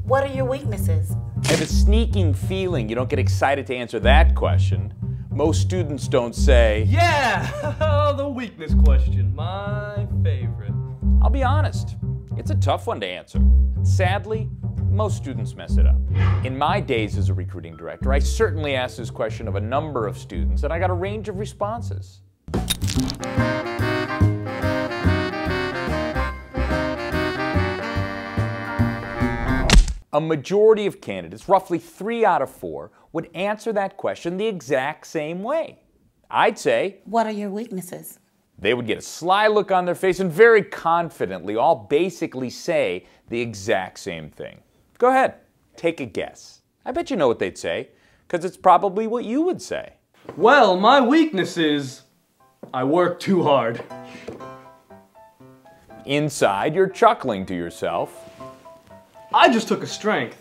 What are your weaknesses? I have a sneaking feeling you don't get excited to answer that question. Most students don't say, Yeah, the weakness question, my favorite. I'll be honest, it's a tough one to answer. Sadly, most students mess it up. In my days as a recruiting director, I certainly asked this question of a number of students, and I got a range of responses. A majority of candidates, roughly 3 out of 4, would answer that question the exact same way. I'd say, What are your weaknesses? they would get a sly look on their face and very confidently all basically say the exact same thing. Go ahead, take a guess. I bet you know what they'd say, because it's probably what you would say. Well, my weakness is I work too hard. Inside, you're chuckling to yourself. I just took a strength.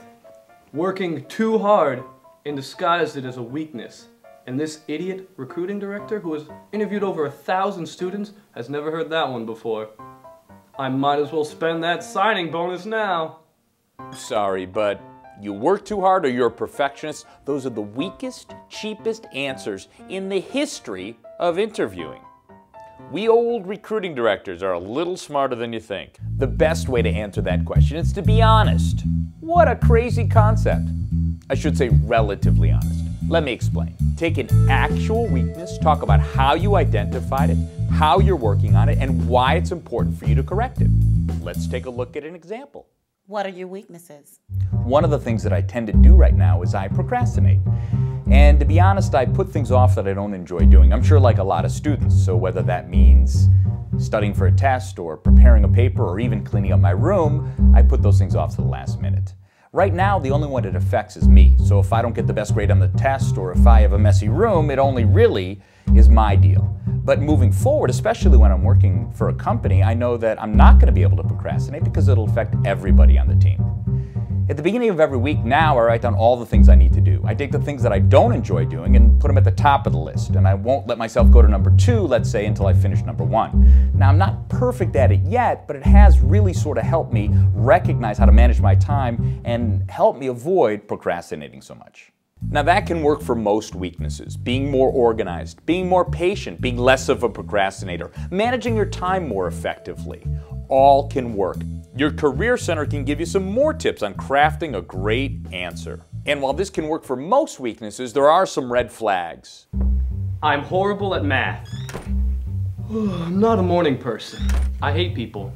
Working too hard and disguised it as a weakness. And this idiot recruiting director who has interviewed over 1,000 students has never heard that one before. I might as well spend that signing bonus now. Sorry, but you work too hard or you're a perfectionist. Those are the weakest, cheapest answers in the history of interviewing. We old recruiting directors are a little smarter than you think. The best way to answer that question is to be honest. What a crazy concept. I should say relatively honest. Let me explain. Take an actual weakness, talk about how you identified it, how you're working on it, and why it's important for you to correct it. Let's take a look at an example. What are your weaknesses? One of the things that I tend to do right now is I procrastinate. And to be honest, I put things off that I don't enjoy doing. I'm sure like a lot of students, so whether that means studying for a test or preparing a paper or even cleaning up my room, I put those things off to the last minute. Right now, the only one it affects is me. So if I don't get the best grade on the test or if I have a messy room, it only really is my deal. But moving forward, especially when I'm working for a company, I know that I'm not going to be able to procrastinate because it'll affect everybody on the team. At the beginning of every week now, I write down all the things I need to do. I take the things that I don't enjoy doing and put them at the top of the list. And I won't let myself go to number 2, let's say, until I finish number 1. Now, I'm not perfect at it yet, but it has really sort of helped me recognize how to manage my time and help me avoid procrastinating so much. Now, that can work for most weaknesses. Being more organized, being more patient, being less of a procrastinator, managing your time more effectively. All can work. Your Career Center can give you some more tips on crafting a great answer. And while this can work for most weaknesses, there are some red flags. I'm horrible at math. I'm not a morning person. I hate people.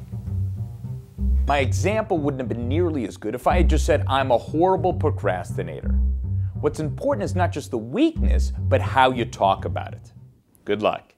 My example wouldn't have been nearly as good if I had just said I'm a horrible procrastinator. What's important is not just the weakness, but how you talk about it. Good luck.